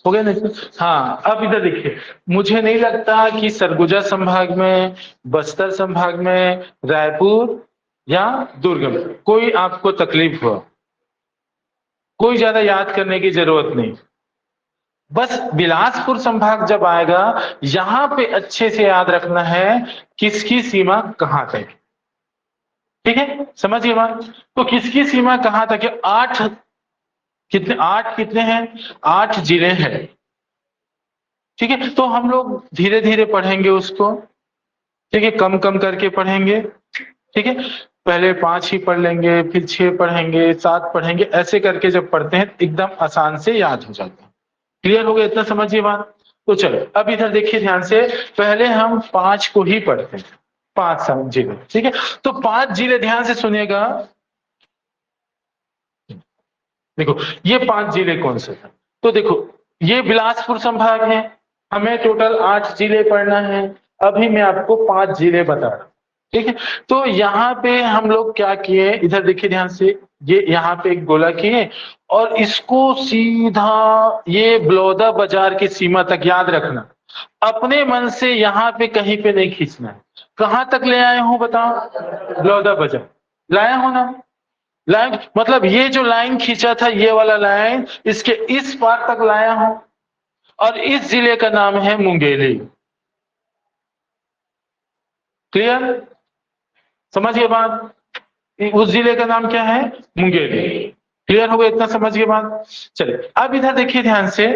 हो गया ना? हाँ, अब इधर देखिए, मुझे नहीं लगता कि सरगुजा संभाग में, बस्तर संभाग में, रायपुर या दुर्ग में कोई आपको तकलीफ हुआ। कोई ज्यादा याद करने की जरूरत नहीं। बस बिलासपुर संभाग जब आएगा, यहां पे अच्छे से याद रखना है किसकी सीमा कहां तक। ठीक है, समझिए बात। तो किसकी सीमा कहां तक है? आठ कितने हैं? 8 जिले हैं। ठीक है, तो हम लोग धीरे धीरे पढ़ेंगे उसको। ठीक है, कम कम करके पढ़ेंगे। ठीक है, पहले 5 ही पढ़ लेंगे, फिर 6 पढ़ेंगे, 7 पढ़ेंगे, ऐसे करके जब पढ़ते हैं एकदम आसान से याद हो जाता है। क्लियर हो गया? इतना समझिए बात। तो चलो अब इधर देखिए ध्यान से, पहले हम 5 को ही पढ़ते हैं। 5 जिले। ठीक है, तो 5 जिले ध्यान से सुनिएगा। देखो, ये 5 जिले कौन से हैं? तो देखो, ये बिलासपुर संभाग है। हमें टोटल 8 जिले पढ़ना है। अभी मैं आपको 5 जिले बता रहा हूं। ठीक है, तो यहाँ पे हम लोग क्या किए, इधर देखिए ध्यान से, ये यहाँ पे एक गोला किए और इसको सीधा ये बलौदा बाजार की सीमा तक याद रखना। अपने मन से यहाँ पे कहीं पे नहीं खींचना है। कहां तक ले आए हूं बताओ? बलौदा बाजार लाया हूं ना? लाइन मतलब ये जो लाइन खींचा था, ये वाला लाइन, इसके इस पार तक लाया हूं। और इस जिले का नाम है मुंगेली। क्लियर? समझिए बात। उस जिले का नाम क्या है? मुंगेली। क्लियर हो गया? इतना समझिए बात। चलिए अब इधर देखिए ध्यान से,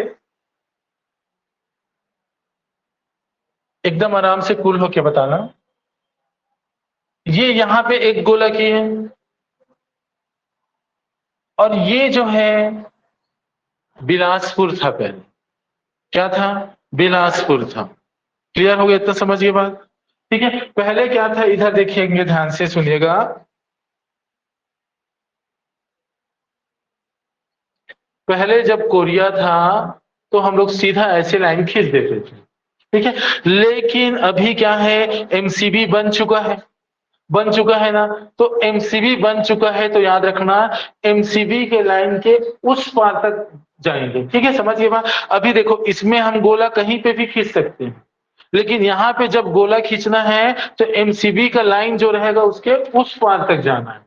एकदम आराम से कूल होके बताना। ये यहां पे एक गोला किए और ये जो है बिलासपुर था पहले। क्या था? बिलासपुर था। क्लियर हो गया? इतना समझिए बात। ठीक है, पहले क्या था इधर देखेंगे, ध्यान से सुनिएगा। पहले जब कोरिया था तो हम लोग सीधा ऐसे लाइन खींच देते थे। ठीक है, लेकिन अभी क्या है, एमसीबी बन चुका है। बन चुका है ना? तो एमसीबी बन चुका है तो याद रखना, एमसीबी के लाइन के उस पार तक जाएंगे। ठीक है, समझिए बात। अभी देखो, इसमें हम गोला कहीं पे भी खींच सकते हैं, लेकिन यहां पे जब गोला खींचना है तो एमसीबी का लाइन जो रहेगा उसके उस पार तक जाना है।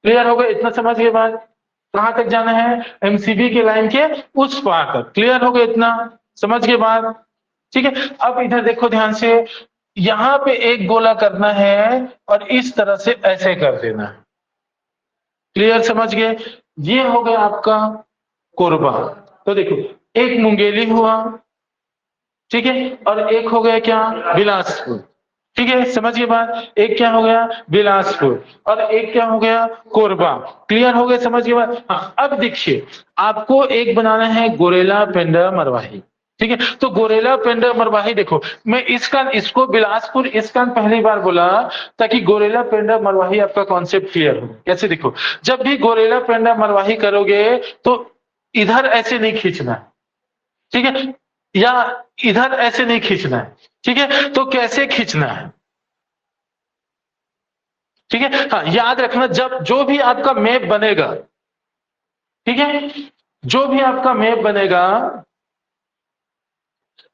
क्लियर हो गया? इतना समझिए बात। कहां तक जाना है? एमसीबी के लाइन के उस पार तक। क्लियर हो गया? इतना समझ के बाद। ठीक है, अब इधर देखो ध्यान से, यहां पे एक गोला करना है और इस तरह से ऐसे कर देना है। क्लियर? समझ गए? ये हो गया आपका कोरबा। तो देखो, एक मुंगेली हुआ, ठीक है, और एक हो गया क्या? बिलासपुर। ठीक है, समझिए बात। एक क्या हो गया? बिलासपुर। और एक क्या हो गया? कोरबा। क्लियर हो गया? समझिए बात। हाँ, अब देखिए, आपको एक बनाना है गोरेला पेंडा मरवाही। ठीक है, तो गोरेला पेंडा मरवाही देखो, मैं इसका इसको बिलासपुर इसका पहली बार बोला ताकि गोरेला पेंडा मरवाही आपका कॉन्सेप्ट क्लियर हो। कैसे? देखो, जब भी गोरेला पेंडा मरवाही करोगे तो इधर ऐसे नहीं खींचना है। ठीक है, या इधर ऐसे नहीं खींचना है। ठीक है, तो कैसे खींचना है? ठीक है, हाँ, याद रखना, जब जो भी आपका मैप बनेगा, ठीक है, जो भी आपका मैप बनेगा,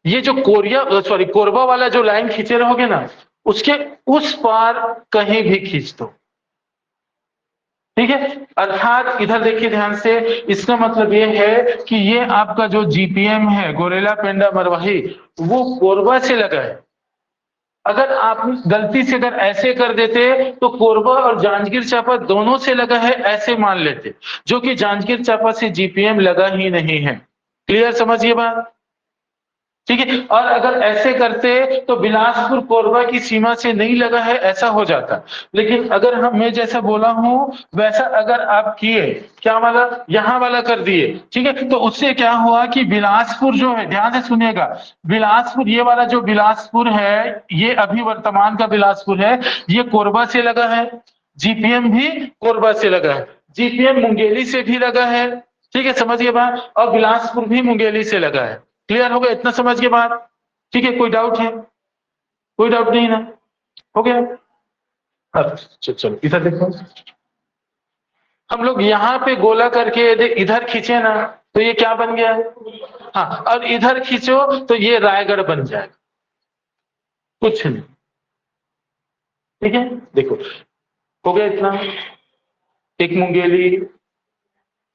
ये जो कोरबा वाला जो लाइन खींचे रहोगे ना, उसके उस पार कहीं भी खींच दो। ठीक है, अर्थात इधर देखिए ध्यान से, इसका मतलब ये है कि ये आपका जो जीपीएम है गोरेला पेंडा मरवाही, वो कोरबा से लगा है। अगर आप गलती से अगर ऐसे कर देते तो कोरबा और जांजगीर चांपा दोनों से लगा है ऐसे मान लेते, जो कि जांजगीर चांपा से जीपीएम लगा ही नहीं है। क्लियर? समझिए बात। ठीक है, और अगर ऐसे करते तो बिलासपुर कोरबा की सीमा से नहीं लगा है ऐसा हो जाता। लेकिन अगर हम मैं जैसा बोला हूं वैसा अगर आप किए, क्या वाला? यहां वाला कर दिए। ठीक है, तो उससे क्या हुआ कि बिलासपुर जो है, ध्यान से सुनिएगा, बिलासपुर, ये वाला जो बिलासपुर है, ये अभी वर्तमान का बिलासपुर है, ये कोरबा से लगा है। जीपीएम भी कोरबा से लगा है। जीपीएम मुंगेली से भी लगा है। ठीक है, समझिए बात। और बिलासपुर भी मुंगेली से लगा है। क्लियर हो गया? इतना समझ के बाद। ठीक है, कोई डाउट है? कोई डाउट नहीं ना? हो गया? अब चलो इधर देखो, हम लोग यहाँ पे गोला करके यदि इधर खींचे ना तो ये क्या बन गया? हाँ, और इधर खींचो तो ये रायगढ़ बन जाएगा, कुछ नहीं। ठीक है, देखो हो गया इतना, एक मुंगेली,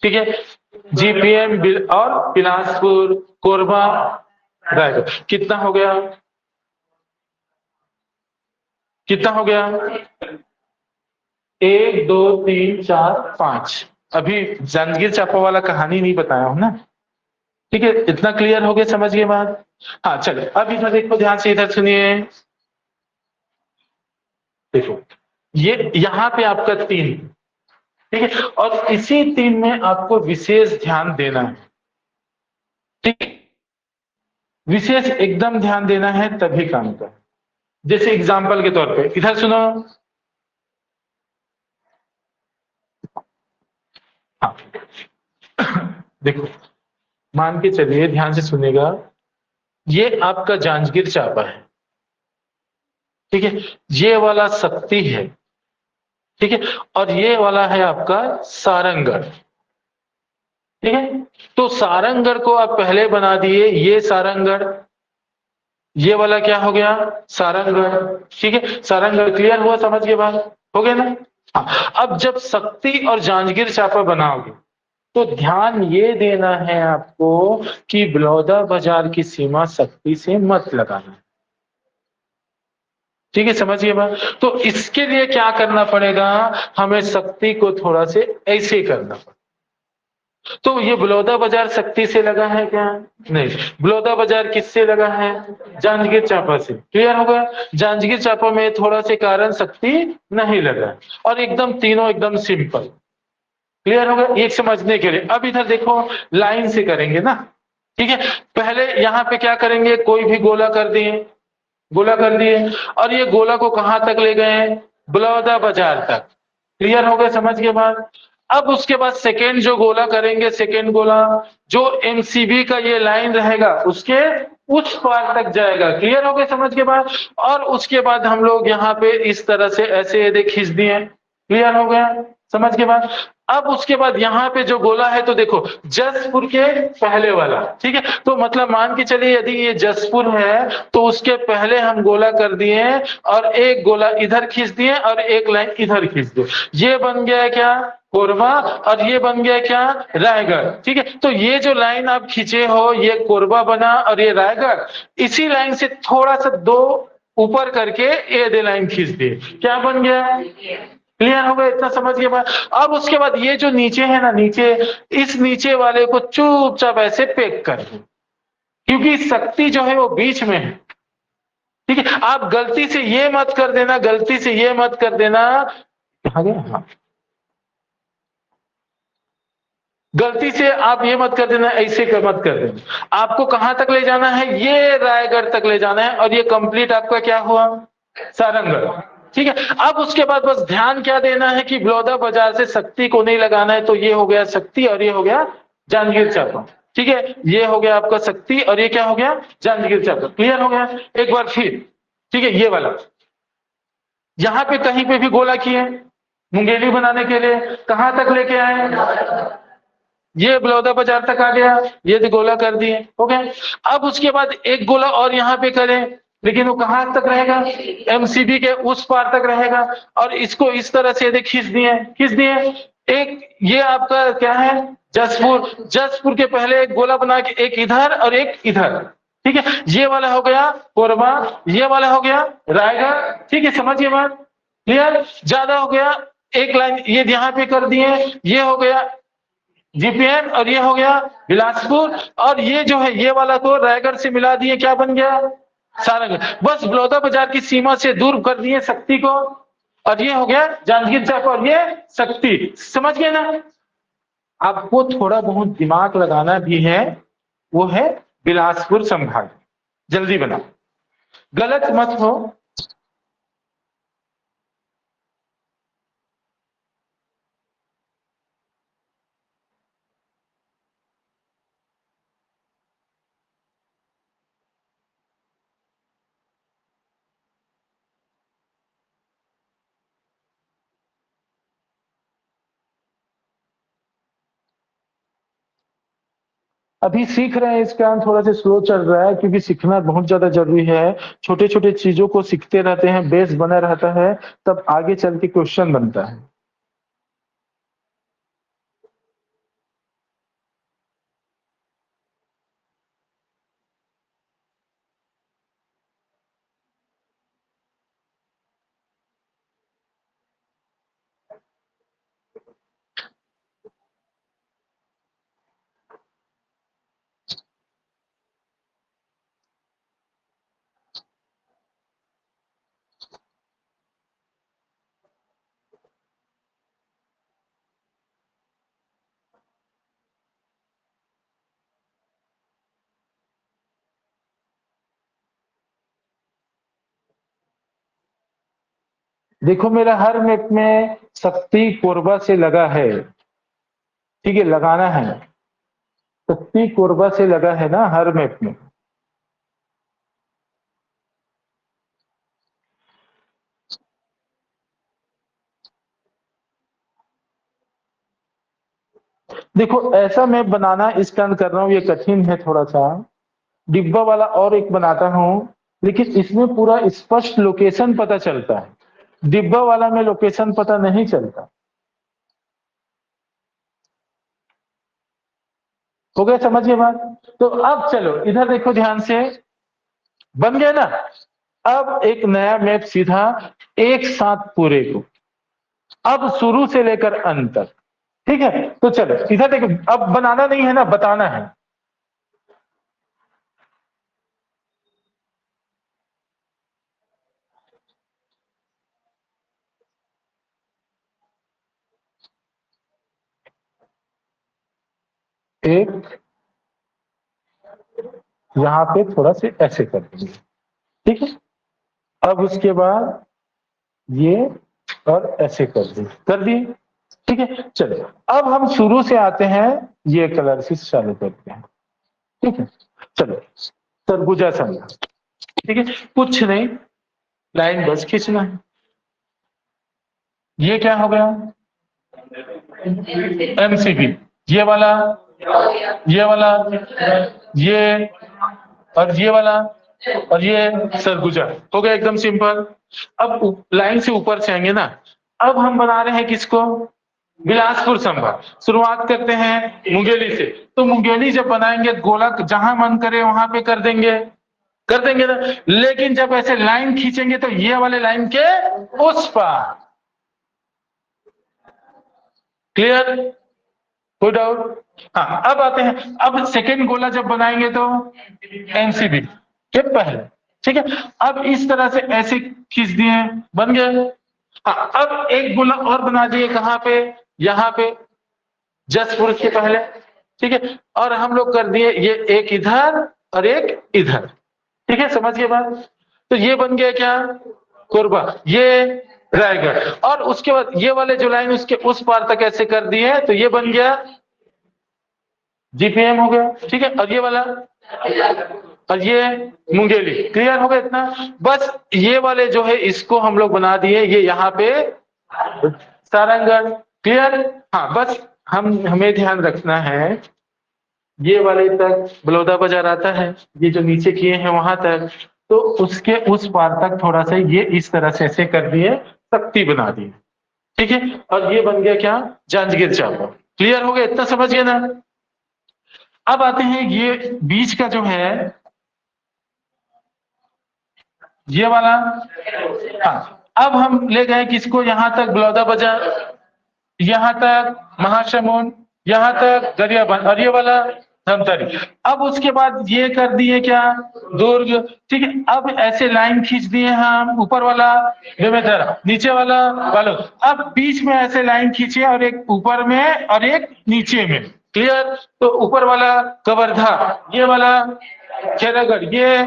ठीक है, जीपीएम और बिलासपुर, कोरबा, रायगढ़, कितना हो गया? कितना हो गया? 1 2 3 4 5। अभी जांजगीर चांपा वाला कहानी नहीं बताया हूं ना। ठीक है, इतना क्लियर हो गया, समझ गए बात? हाँ चलो, अब इधर देखो ध्यान से, इधर सुनिए। देखो ये यहाँ पे आपका 3, ठीक है, और इसी 3 में आपको विशेष ध्यान देना है। ठीक, विशेष एकदम ध्यान देना है तभी काम का। जैसे एग्जाम्पल के तौर पे इधर सुनो। हाँ देखो, मान के चलिए, ध्यान से सुनेगा, ये आपका जांजगीर चांपा है, ठीक है, ये वाला शक्ति है, ठीक है, और ये वाला है आपका सारंगढ़। ठीक है, तो सारंगढ़ को आप पहले बना दिए, ये सारंगढ़, ये वाला क्या हो गया? सारंगढ़। ठीक है, सारंगढ़ क्लियर हुआ, समझ के बाद हो गया ना? हाँ, अब जब शक्ति और जांजगीर चांपा बनाओगे तो ध्यान ये देना है आपको कि बलौदा बाजार की सीमा शक्ति से मत लगाना। ठीक है, समझिए बात। तो इसके लिए क्या करना पड़ेगा? हमें शक्ति को थोड़ा से ऐसे करना पड़ेगा। तो ये बलौदा बाजार शक्ति से लगा है क्या? नहीं, बलौदा बाजार किससे लगा है? जांजगीर चांपा से। क्लियर होगा? जांजगीर चांपा में थोड़ा से कारण शक्ति नहीं लगा, और एकदम तीनों एकदम सिंपल। क्लियर होगा एक समझने के लिए? अब इधर देखो, लाइन से करेंगे ना। ठीक है, पहले यहां पे क्या करेंगे, कोई भी गोला कर दिए, गोला कर दिए, और ये गोला को कहां तक ले गए? बलौदा बाजार तक। क्लियर हो गया, समझ के बाद? अब उसके बाद सेकेंड जो गोला करेंगे, सेकेंड गोला जो एमसीबी का ये लाइन रहेगा उसके उस पार तक जाएगा। क्लियर हो गया, समझ के बाद? और उसके बाद हम लोग यहाँ पे इस तरह से ऐसे ये खींच दिए। क्लियर हो गया, समझ के बाद? अब उसके बाद यहाँ पे जो गोला है, तो देखो जसपुर के पहले वाला, ठीक है, तो मतलब मान के चलिए यदि ये जसपुर है तो उसके पहले हम गोला कर दिए, और एक गोला इधर खींच दिए और एक लाइन इधर खींच दिए। ये बन गया क्या? कोरबा। और ये बन गया क्या? रायगढ़। ठीक है, तो ये जो लाइन आप खींचे हो, ये कोरबा बना और ये रायगढ़। इसी लाइन से थोड़ा सा 2 ऊपर करके ये दे लाइन खींच दिए, क्या बन गया? क्लियर हो गया, इतना समझ के बाद? अब उसके बाद ये जो नीचे है ना, नीचे, इस नीचे वाले को चुपचाप ऐसे पैक कर दो, क्योंकि शक्ति जो है वो बीच में है। ठीक है, आप गलती से ये मत कर देना, गलती से ये मत कर देना, कहा गया? हाँ, गलती से आप ये मत कर देना, ऐसे कर मत कर देना। आपको कहां तक ले जाना है? ये रायगढ़ तक ले जाना है, और ये कंप्लीट आपका क्या हुआ? सारंगढ़। ठीक है, अब उसके बाद बस ध्यान क्या देना है कि बलौदा बाजार से शक्ति को नहीं लगाना है, तो ये हो गया शक्ति और ये हो गया जांजगीर चांपा। ठीक है, ये हो गया आपका शक्ति और ये क्या हो गया? जांजगीर चांपा। क्लियर हो गया? एक बार फिर, ठीक है, ये वाला यहां पे कहीं पे भी गोला किए मुंगेली बनाने के लिए, कहां तक लेके आए? ये बलौदा बाजार तक आ गया, ये जो गोला कर दिए, हो गया। अब उसके बाद एक गोला और यहाँ पे करें, लेकिन वो कहां तक रहेगा? एमसीबी के उस पार तक रहेगा, और इसको इस तरह से यदि खींच दिए, खींच दिए, एक ये आपका क्या है? जसपुर। जसपुर के पहले एक गोला बना के एक इधर और एक इधर। ठीक है, ये वाला हो गया कोरबा, ये वाला हो गया रायगढ़। ठीक है, समझिए बात? क्लियर? ज्यादा हो गया, एक लाइन ये यहाँ पे कर दिए, ये हो गया जीपीएम, और ये हो गया बिलासपुर, और ये जो है ये वाला को रायगढ़ से मिला दिए, क्या बन गया? सारंगढ़। बस बलौदा बाजार की सीमा से दूर कर दिए शक्ति को, और ये हो गया जांजगीर चांपा, और ये शक्ति। समझ गए ना? आपको थोड़ा बहुत दिमाग लगाना भी है, वो है बिलासपुर संभाग। जल्दी बनाओ, गलत मत हो। अभी सीख रहे हैं, इस कारण थोड़ा सा स्लो चल रहा है, क्योंकि सीखना बहुत ज्यादा जरूरी है। छोटे छोटे चीजों को सीखते रहते हैं, बेस बना रहता है, तब आगे चल के क्वेश्चन बनता है। देखो मेरा हर मैप में शक्ति कोरबा से लगा है, ठीक है, लगाना है। शक्ति कोरबा से लगा है ना हर मैप में। देखो ऐसा मैप बनाना इस कारण कर रहा हूँ, ये कठिन है थोड़ा सा। डिब्बा वाला और एक बनाता हूँ, लेकिन इसमें पूरा स्पष्ट लोकेशन पता चलता है, डिब्बा वाला में लोकेशन पता नहीं चलता। हो गया समझ गए बात? तो अब चलो इधर देखो ध्यान से, बन गया ना। अब एक नया मैप सीधा एक साथ पूरे को, अब शुरू से लेकर अंत तक, ठीक है। तो चलो इधर देखो, अब बनाना नहीं है ना, बताना है। एक यहां पे थोड़ा से ऐसे कर देंगे, ठीक है। अब उसके बाद ये और ऐसे कर दिए, ठीक है। चलो अब हम शुरू से आते हैं, ये कलर से चालू करते हैं, ठीक है। चलो तरबूजा समझा, ठीक है, कुछ नहीं, लाइन बस खींचना है। ये क्या हो गया, एमसीबी, ये वाला, ये वाला, ये और ये वाला, और ये सरगुजा, हो गया एकदम सिंपल। अब लाइन से ऊपर से आएंगे ना। अब हम बना रहे हैं किसको, बिलासपुर संभाग। शुरुआत करते हैं मुंगेली से। तो मुंगेली जब बनाएंगे, गोला जहां मन करे वहां पे कर देंगे ना। लेकिन जब ऐसे लाइन खींचेंगे तो ये वाले लाइन के उस पार, क्लियर, कोई डाउट? हाँ अब आते हैं, अब सेकेंड गोला जब बनाएंगे तो एनसीबी के पहले, ठीक है। अब इस तरह से ऐसे खींच दिए, बन गए। हाँ अब एक गोला और बना दिए, कहां पे, यहाँ पे जसपुर के पहले, ठीक है। और हम लोग कर दिए ये एक इधर और एक इधर, ठीक है, समझ गए बात? तो ये बन गया क्या, कोरबा, ये रायगढ़। और उसके बाद ये वाले जो लाइन उसके उस पार तक ऐसे कर दिए, तो ये बन गया जीपीएम, हो गया, ठीक है। और ये वाला, और ये मुंगेली, क्लियर हो गया इतना। बस ये वाले जो है इसको हम लोग बना दिए, ये यहाँ पे सारंगढ़, क्लियर। हाँ बस हमें ध्यान रखना है, ये वाले तक बलौदा बाजार आता है, ये जो नीचे किए हैं वहां तक, तो उसके उस पार तक थोड़ा सा ये इस तरह से ऐसे कर दिए, शक्ति बना दी, ठीक है। और ये बन गया क्या, जांजगीर चांपा, क्लियर हो गया इतना, समझ गया ना। अब आते हैं ये बीच का जो है, ये वाला, हाँ अब हम ले गए किसको, यहां तक बलौदा बाजार, यहां तक महासमुंद, यहां तक गरियाबंद, और ये वाला धमतरी। अब उसके बाद ये कर दिए क्या, दुर्ग, ठीक है। अब ऐसे लाइन खींच दिए हम, ऊपर वाला बेमेतरा, नीचे वाला बालो। अब बीच में ऐसे लाइन खींचे, और एक ऊपर में और एक नीचे में, क्लियर। तो ऊपर वाला कवर्धा, ये वाला खैरागढ़, ये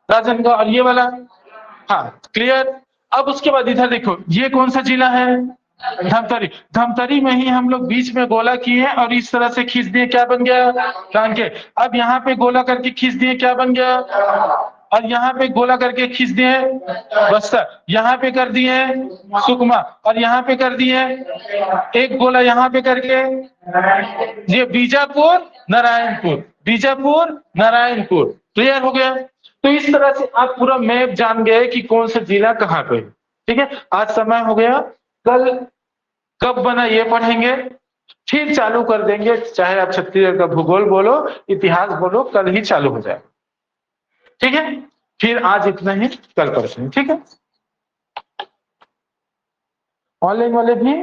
राजनांदगांव, और ये वाला, हाँ क्लियर। अब उसके बाद इधर देखो, ये कौन सा जिला है, धमतरी। धमतरी में ही हम लोग बीच में गोला किए और इस तरह से खींच दिए, क्या बन गया, कांकेर। अब यहाँ पे गोला करके खींच दिए, क्या बन गया, और यहाँ पे गोला करके खींच दिए बस्तर, यहाँ पे कर दिए सुकमा, और यहाँ पे कर दिए एक गोला यहाँ पे करके ये बीजापुर नारायणपुर, बीजापुर नारायणपुर। क्लियर हो गया? तो इस तरह से आप पूरा मैप जान गए कि कौन सा जिला कहाँ पे। ठीक है, आज समय हो गया, कल कब बना ये पढ़ेंगे, फिर चालू कर देंगे। चाहे आप छत्तीसगढ़ का भूगोल बोलो, इतिहास बोलो, कल ही चालू हो जाए। ठीक है, फिर आज इतना ही, कल पढ़ते हैं। ठीक है, ऑनलाइन वाले भी